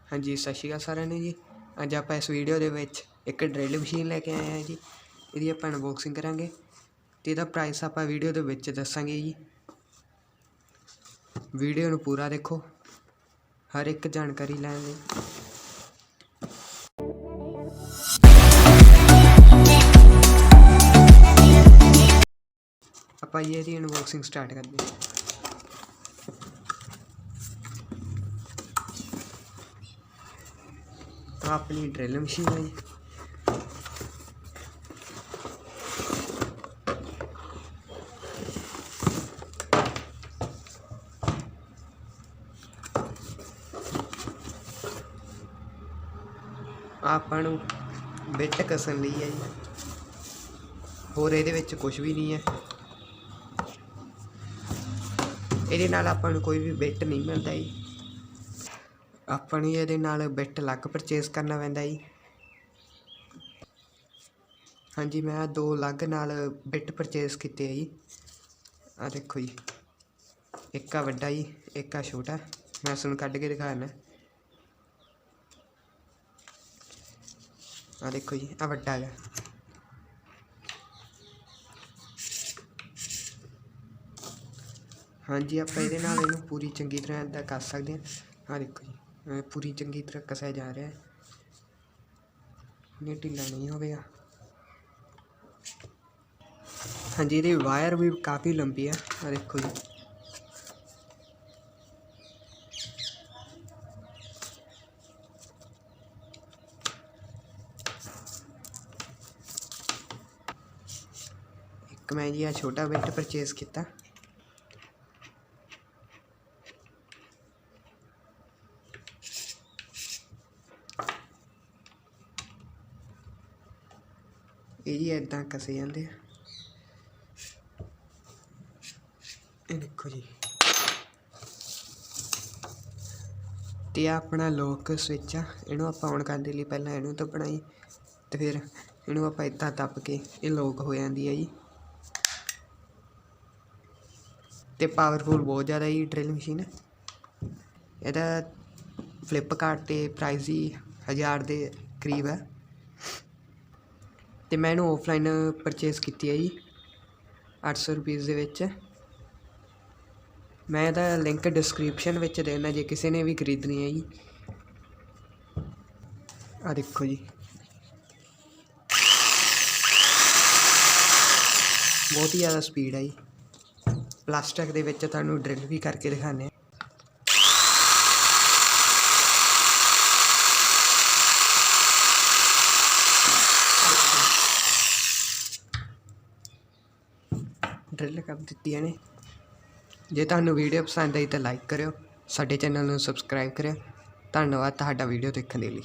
हाँ जी, सत श्री अकाल सारिਆਂ ਨੂੰ जी। अज आप इस वीडियो ਦੇ ਵਿੱਚ एक ड्रिल मशीन लेके आए हैं जी। ਇਹਦੀ ਆਪਾਂ अनबॉक्सिंग करांगे ਤੇ ਇਹਦਾ प्राइस ਆਪਾਂ वीडियो ਦੇ ਵਿੱਚ ਦੱਸਾਂਗੇ जी। वीडियो ਨੂੰ पूरा देखो हर एक जानकारी ਲੈਣ ਲਈ। ਆਪਾਂ ਇਹਦੀ अनबॉक्सिंग स्टार्ट करते हैं। अपनी ड्रिल मशीन है जी। ਆਪਾਂ ਨੂੰ ਬਿੱਟ ਕਸਣ ਲਈ ਹੈ ਜੀ, ਹੋਰ ਇਹਦੇ ਵਿੱਚ ਕੁਝ ਵੀ ਨਹੀਂ ਹੈ। ਇਹਦੇ ਨਾਲ ਆਪਾਂ ਨੂੰ ਕੋਈ ਵੀ ਬਿੱਟ ਨਹੀਂ ਮਿਲਦਾ ਜੀ। ਆਪਾਂ ਨੂੰ ਇਹਦੇ ਨਾਲ ਬਿੱਟ ਅਲੱਗ ਪਰਚੇਸ ਕਰਨਾ ਪੈਂਦਾ ਜੀ। ਹਾਂਜੀ, ਮੈਂ 2 ਅਲੱਗ ਨਾਲ ਬਿੱਟ ਪਰਚੇਸ ਕੀਤੇ ਜੀ। ਆ ਦੇਖੋ ਜੀ, ਇੱਕ ਆ ਵੱਡਾ ਜੀ, ਇੱਕ ਆ ਛੋਟਾ। ਮੈਂ ਤੁਹਾਨੂੰ ਕੱਢ ਕੇ ਦਿਖਾਣਾ। ਆ ਦੇਖੋ ਜੀ, ਆ ਵੱਡਾ ਹੈਗਾ। ਹਾਂਜੀ, ਆਪਾਂ ਇਹਦੇ ਨਾਲ ਇਹਨੂੰ ਪੂਰੀ ਚੰਗੀ ਤਰ੍ਹਾਂ ਇੱਦਾਂ ਕਰ ਸਕਦੇ ਹਾਂ। ਆ ਦੇਖੋ ਜੀ, ਪੂਰੀ ਚੰਗੀ ਤਰ੍ਹਾਂ ਕਸਿਆ ਜਾ ਰਿਹਾ ਹੈ, ਇਹ ਢਿੱਲਾ ਨਹੀਂ ਹੋਵੇਗਾ। ਹਾਂਜੀ, ਇਹਦੀ ਵਾਇਰ ਵੀ ਕਾफ़ी ਲੰਬੀ ਹੈ। ਆ ਦੇਖੋ ਜੀ, ਇੱਕ ਮੈਂ ਜੀ ਆ ਛੋਟਾ ਬਿੱਟ ਪਰਚੇਸ ਕੀਤਾ। ਇਹ ਜੀ ਇੱਦਾਂ ਕਸੇ ਜਾਂਦੇ ਆ। ਇਹ ਦੇਖੋ ਜੀ, ਤੇ ਆਪਣਾ ਲੋਕ ਸਵਿਚ ਆ। ਇਹਨੂੰ ਆਪਾਂ ਔਨ ਕਰਨ ਦੇ ਲਈ ਪਹਿਲਾਂ ਇਹਨੂੰ ਦੱਬਣਾ ਜੀ, ਤੇ ਫਿਰ ਇਹਨੂੰ ਆਪਾਂ ਇੱਦਾਂ ਦੱਬ ਕੇ ਇਹ ਲੋਕ ਹੋ ਜਾਂਦੀ ਹੈ ਜੀ। ਤੇ ਪਾਵਰਫੁਲ ਬਹੁਤ ਜ਼ਿਆਦਾ ਜੀ ਡਰਿਲ ਮਸ਼ੀਨ। ਇਹਦਾ ਫਲਿੱਪਕਾਰਟ 'ਤੇ ਪ੍ਰਾਈਸ ਹੀ 1000 ਦੇ ਕਰੀਬ ਹੈ, ਤੇ ਮੈਂ ਇਹਨੂੰ ਆਫਲਾਈਨ ਪਰਚੇਸ ਕੀਤੀ ਹੈ ਜੀ 800 ਰੁਪਈਸ ਦੇ ਵਿੱਚ। ਮੈਂ ਇਹਦਾ ਲਿੰਕ ਡਿਸਕ੍ਰਿਪਸ਼ਨ ਵਿੱਚ ਦੇਣਾ ਜੇ ਕਿਸੇ ਨੇ ਵੀ ਖਰੀਦਣੀ ਹੈ ਜੀ। ਆ ਦੇਖੋ ਜੀ, ਬਹੁਤ ਹੀ ਜ਼ਿਆਦਾ ਸਪੀਡ ਹੈ ਜੀ। ਪਲਾਸਟਿਕ ਦੇ ਵਿੱਚ ਤੁਹਾਨੂੰ ਡਰਿਲ ਵੀ ਕਰਕੇ ਦਿਖਾਉਂਦੇ ਹਾਂ। ਡਰਿਲ ਕਰ ਦਿੱਤੀਆਂ ਨੇ। ਜੇ ਤੁਹਾਨੂੰ ਵੀਡੀਓ ਪਸੰਦ ਆਈ ਤਾਂ ਲਾਈਕ ਕਰਿਓ, ਸਾਡੇ ਚੈਨਲ ਨੂੰ ਸਬਸਕ੍ਰਾਈਬ ਕਰਿਓ। ਧੰਨਵਾਦ ਤੁਹਾਡਾ ਵੀਡੀਓ ਦੇਖਣ ਦੇ ਲਈ।